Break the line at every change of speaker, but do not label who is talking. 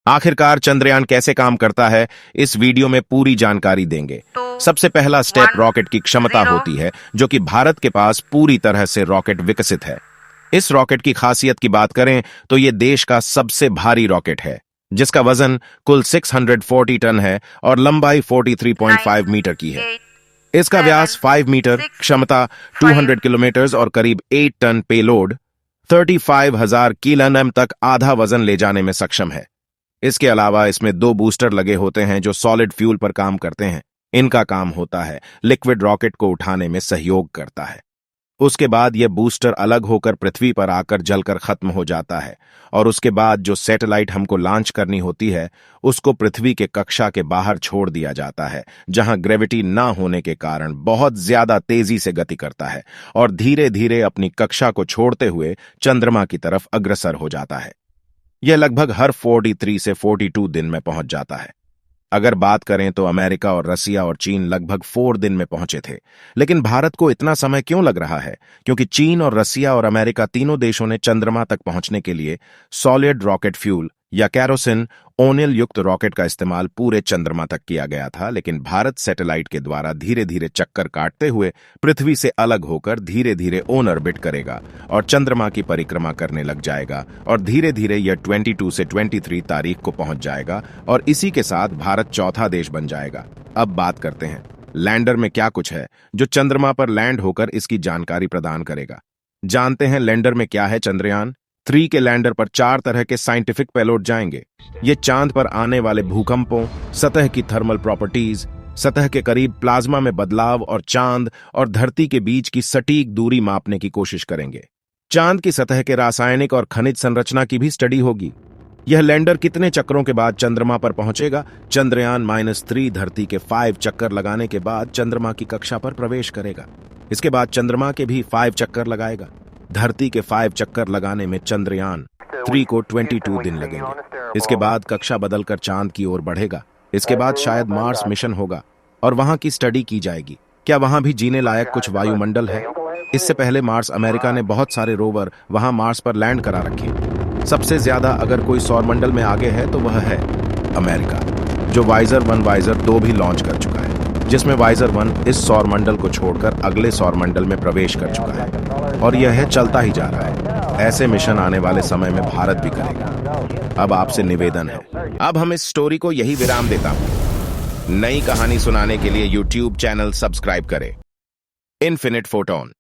आखिरकार चंद्रयान कैसे काम करता है, इस वीडियो में पूरी जानकारी देंगे। सबसे पहला स्टेप रॉकेट की क्षमता होती है, जो कि भारत के पास पूरी तरह से रॉकेट विकसित है। इस रॉकेट की खासियत की बात करें तो यह देश का सबसे भारी रॉकेट है, जिसका वजन कुल 640 टन है और लंबाई 43.5 मीटर की है। इसका व्यास 5 मीटर, क्षमता 200 किलोमीटर और करीब 8 टन पेलोड 35,000 किलोग्राम तक आधा वजन ले जाने में सक्षम है। इसके अलावा इसमें 2 बूस्टर लगे होते हैं जो सॉलिड फ्यूल पर काम करते हैं। इनका काम होता है लिक्विड रॉकेट को उठाने में सहयोग करता है। उसके बाद यह बूस्टर अलग होकर पृथ्वी पर आकर जलकर खत्म हो जाता है और उसके बाद जो सैटेलाइट हमको लॉन्च करनी होती है उसको पृथ्वी के कक्षा के बाहर छोड़ दिया जाता है, जहां ग्रेविटी ना होने के कारण बहुत ज्यादा तेजी से गति करता है और धीरे धीरे अपनी कक्षा को छोड़ते हुए चंद्रमा की तरफ अग्रसर हो जाता है। यह लगभग हर 43 से 42 दिन में पहुंच जाता है। अगर बात करें तो अमेरिका और रसिया और चीन लगभग 4 दिन में पहुंचे थे, लेकिन भारत को इतना समय क्यों लग रहा है? क्योंकि चीन और रसिया और अमेरिका तीनों देशों ने चंद्रमा तक पहुंचने के लिए सॉलिड रॉकेट फ्यूल या कैरोसिन ओनिल युक्त रॉकेट का इस्तेमाल पूरे चंद्रमा तक किया गया था, लेकिन भारत सैटेलाइट के द्वारा धीरे धीरे चक्कर काटते हुए पृथ्वी से अलग होकर धीरे धीरे ऑन ऑर्बिट करेगा और चंद्रमा की परिक्रमा करने लग जाएगा और धीरे धीरे यह 22 से 23 तारीख को पहुंच जाएगा और इसी के साथ भारत चौथा देश बन जाएगा। अब बात करते हैं लैंडर में क्या कुछ है जो चंद्रमा पर लैंड होकर इसकी जानकारी प्रदान करेगा। जानते हैं लैंडर में क्या है। चंद्रयान 3 के लैंडर पर 4 तरह के साइंटिफिक पेलोड जाएंगे। ये चांद पर आने वाले भूकंपों, सतह की थर्मल प्रॉपर्टीज, सतह के करीब प्लाज्मा में बदलाव और चांद और धरती के बीच की सटीक दूरी मापने की कोशिश करेंगे। चांद की सतह के रासायनिक और खनिज संरचना की भी स्टडी होगी। यह लैंडर कितने चक्रों के बाद चंद्रमा पर पहुंचेगा? चंद्रयान -3 धरती के 5 चक्कर लगाने के बाद चंद्रमा की कक्षा पर प्रवेश करेगा। इसके बाद चंद्रमा के भी 5 चक्कर लगाएगा। धरती के 5 चक्कर लगाने में चंद्रयान 3 को 22 दिन लगेंगे। इसके बाद कक्षा बदलकर चांद की ओर बढ़ेगा। इसके बाद शायद मार्स मिशन होगा और वहां की स्टडी की जाएगी। क्या वहां भी जीने लायक कुछ वायुमंडल है? इससे पहले मार्स अमेरिका ने बहुत सारे रोवर वहां मार्स पर लैंड करा रखे। सबसे ज्यादा अगर कोई सौरमंडल में आगे है तो वह है अमेरिका, जो वाइजर 1 वाइजर 2 भी लॉन्च कर चुका है, जिसमें वाइजर 1 इस सौरमंडल को छोड़कर अगले सौरमंडल में प्रवेश कर चुका है और यह चलता ही जा रहा है। ऐसे मिशन आने वाले समय में भारत भी करेगा। अब आपसे निवेदन है, अब हम इस स्टोरी को यही विराम देता हूं। नई कहानी सुनाने के लिए YouTube चैनल सब्सक्राइब करें। Infinite photon.